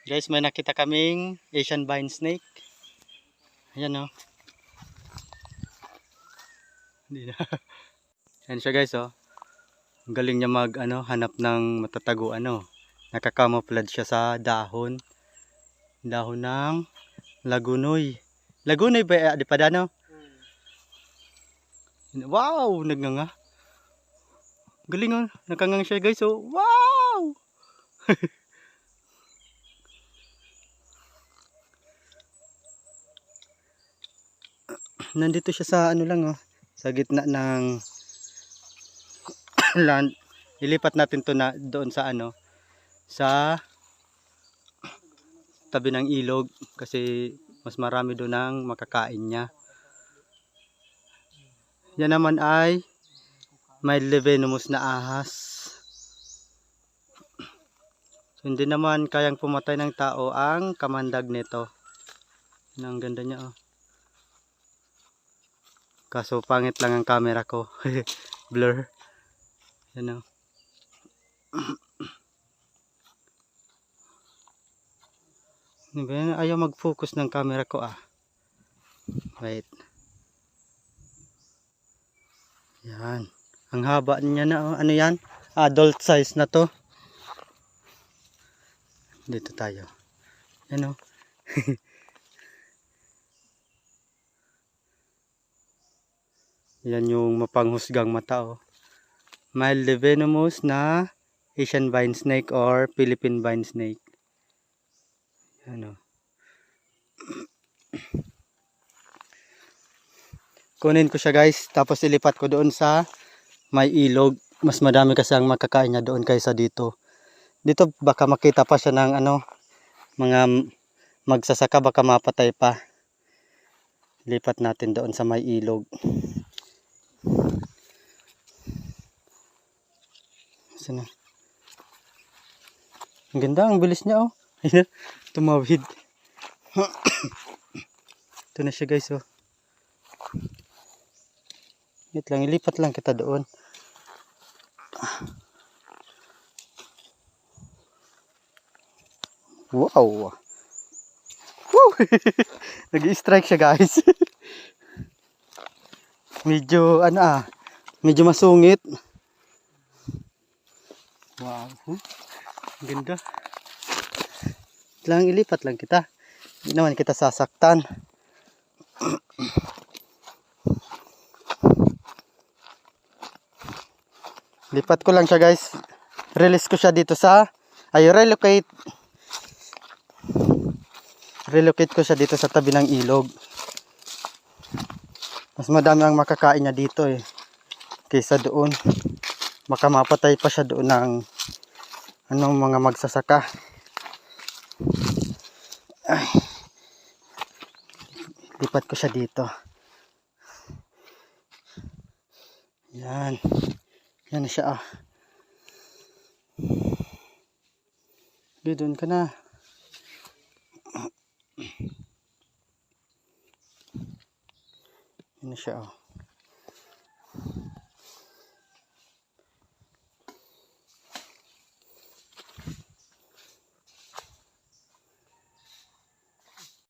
Guys, may nakita kaming Asian vine snake. Ayan o. Hindi na. Ayan siya guys o. Ang galing niya hanap ng matataguan o. Nakakamouflage siya sa dahon. Dahon ng lagunoy. Lagunoy ba? Di pa dano? Wow! Nagnganga. Galing o. Nakangang siya guys o. Wow! Nandito siya sa sa gitna ng land. Ilipat natin to na doon sa sa tabi ng ilog kasi mas marami doon ang makakain niya. Yan naman ay may venomous na ahas. So, hindi naman kayang pumatay ng tao ang kamandag nito. Ang ganda niya oh. Kaso pangit lang ang camera ko. Blur. Yan oh. Ayaw mag-focus ng camera ko ah. Wait. Yan. Ang haba niya na oh. Ano yan? Adult size na to. Dito tayo. Yan oh. Yan yung mapanghusgang mata oh. Mildly venomous na Asian vine snake or Philippine vine snake. Yan oh. Kunin ko siya guys, tapos ilipat ko doon sa may ilog. Mas madami kasi ang makakain niya doon kaysa dito. Dito baka makita pa siya ng mga magsasaka, baka mapatay pa. Lipat natin doon sa may ilog. Sana. Ang ganda, ang bilis niya oh. Ayun, tumawid. Ito na siya guys oh. Wait lang, ilipat lang kita doon. Wow. Woo! Nag-i-strike siya guys. Medyo medyo masungit. Wow. Ang ganda. Lang ilipat lang kita. Hindi naman kita sasaktan. Lipat ko lang siya guys. Release ko siya dito sa relocate ko siya dito sa tabi ng ilog. Mas madami ang makakain niya dito eh kaysa doon. Baka mapatay pa siya doon ng mga magsasaka. Ay. Lipat ko siya dito. Yan. Yan na siya ah. Doon ka na. Yan na siya oh.